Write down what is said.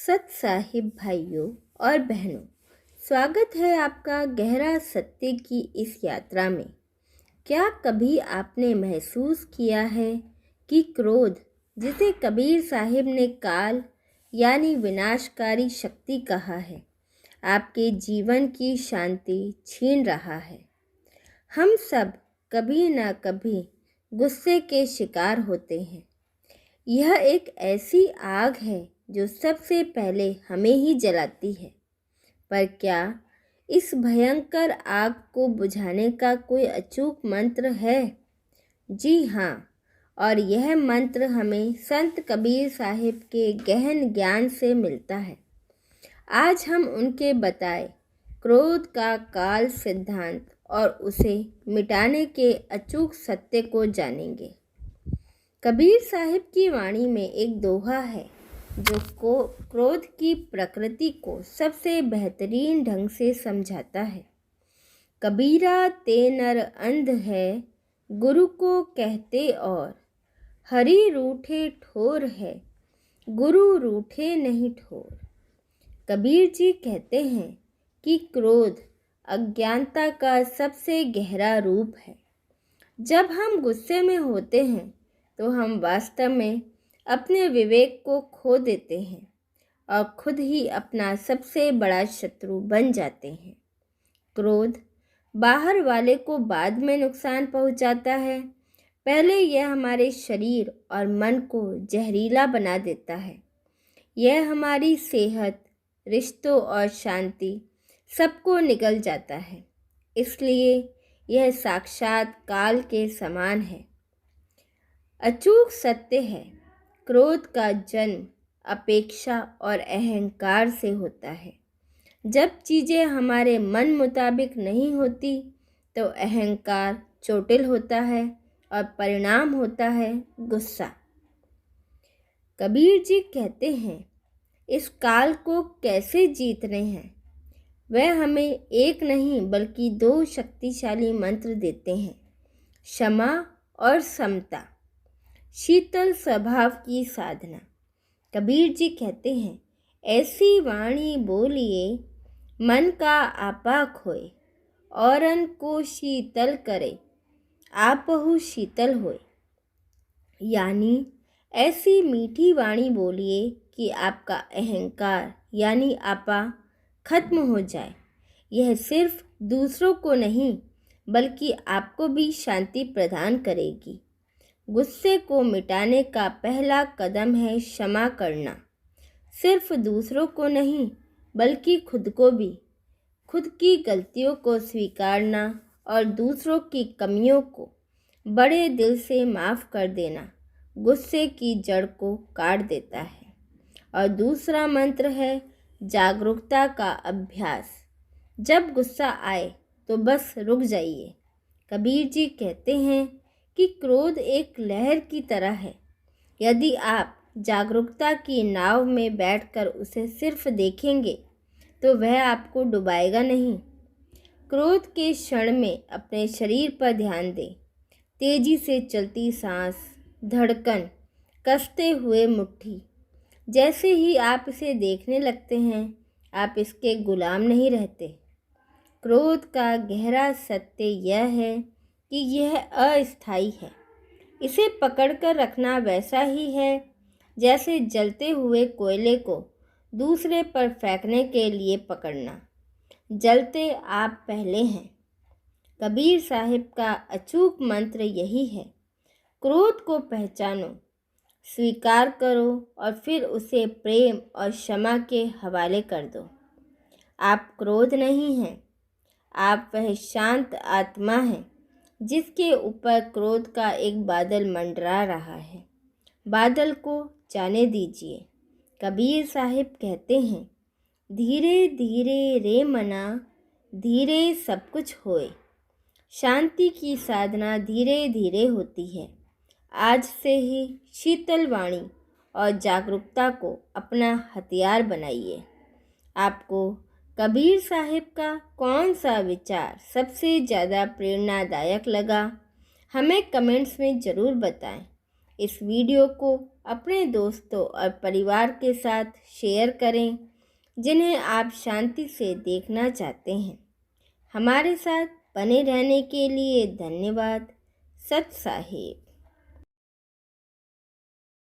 सत साहिब भाइयों और बहनों, स्वागत है आपका गहरा सत्य की इस यात्रा में। क्या कभी आपने महसूस किया है कि क्रोध, जिसे कबीर साहिब ने काल यानी विनाशकारी शक्ति कहा है, आपके जीवन की शांति छीन रहा है? हम सब कभी ना कभी गुस्से के शिकार होते हैं। यह एक ऐसी आग है जो सबसे पहले हमें ही जलाती है। पर क्या इस भयंकर आग को बुझाने का कोई अचूक मंत्र है? जी हाँ, और यह मंत्र हमें संत कबीर साहिब के गहन ज्ञान से मिलता है। आज हम उनके बताए क्रोध का काल सिद्धांत और उसे मिटाने के अचूक सत्य को जानेंगे। कबीर साहिब की वाणी में एक दोहा है जो क्रोध की प्रकृति को सबसे बेहतरीन ढंग से समझाता है। कबीरा ते नर अंध है, गुरु को कहते और हरि रूठे ठोर है, गुरु रूठे नहीं ठोर। कबीर जी कहते हैं कि क्रोध अज्ञानता का सबसे गहरा रूप है। जब हम गुस्से में होते हैं तो हम वास्तव में अपने विवेक को खो देते हैं और खुद ही अपना सबसे बड़ा शत्रु बन जाते हैं। क्रोध बाहर वाले को बाद में नुकसान पहुंचाता है। पहले यह हमारे शरीर और मन को जहरीला बना देता है। यह हमारी सेहत, रिश्तों और शांति सबको निगल जाता है। इसलिए यह साक्षात काल के समान है। अचूक सत्य है, क्रोध का जन्म अपेक्षा और अहंकार से होता है। जब चीज़ें हमारे मन मुताबिक नहीं होती तो अहंकार चोटिल होता है और परिणाम होता है गुस्सा। कबीर जी कहते हैं, इस काल को कैसे जीतने हैं? वह हमें एक नहीं बल्कि दो शक्तिशाली मंत्र देते हैं, क्षमा और समता, शीतल स्वभाव की साधना। कबीर जी कहते हैं, ऐसी वाणी बोलिए मन का आपा खोए, औरन को शीतल करे आपहु शीतल होए। यानी ऐसी मीठी वाणी बोलिए कि आपका अहंकार यानी आपा खत्म हो जाए। यह सिर्फ दूसरों को नहीं बल्कि आपको भी शांति प्रदान करेगी। गुस्से को मिटाने का पहला कदम है क्षमा करना। सिर्फ दूसरों को नहीं बल्कि खुद को भी। खुद की गलतियों को स्वीकारना और दूसरों की कमियों को बड़े दिल से माफ़ कर देना गुस्से की जड़ को काट देता है। और दूसरा मंत्र है जागरूकता का अभ्यास। जब गुस्सा आए तो बस रुक जाइए। कबीर जी कहते हैं कि क्रोध एक लहर की तरह है। यदि आप जागरूकता की नाव में बैठकर उसे सिर्फ देखेंगे तो वह आपको डुबाएगा नहीं। क्रोध के क्षण में अपने शरीर पर ध्यान दें। तेजी से चलती सांस, धड़कन, कसते हुए मुट्ठी। जैसे ही आप इसे देखने लगते हैं आप इसके गुलाम नहीं रहते। क्रोध का गहरा सत्य यह है कि यह अस्थायी है। इसे पकड़कर रखना वैसा ही है जैसे जलते हुए कोयले को दूसरे पर फेंकने के लिए पकड़ना। जलते आप पहले हैं। कबीर साहिब का अचूक मंत्र यही है, क्रोध को पहचानो, स्वीकार करो और फिर उसे प्रेम और क्षमा के हवाले कर दो। आप क्रोध नहीं हैं, आप वह शांत आत्मा हैं जिसके ऊपर क्रोध का एक बादल मंडरा रहा है। बादल को जाने दीजिए। कबीर साहिब कहते हैं, धीरे धीरे रे मना, धीरे सब कुछ होए। शांति की साधना धीरे धीरे होती है। आज से ही शीतल वाणी और जागरूकता को अपना हथियार बनाइए। आपको कबीर साहिब का कौन सा विचार सबसे ज़्यादा प्रेरणादायक लगा? हमें कमेंट्स में ज़रूर बताएं। इस वीडियो को अपने दोस्तों और परिवार के साथ शेयर करें जिन्हें आप शांति से देखना चाहते हैं। हमारे साथ बने रहने के लिए धन्यवाद। सत साहिब।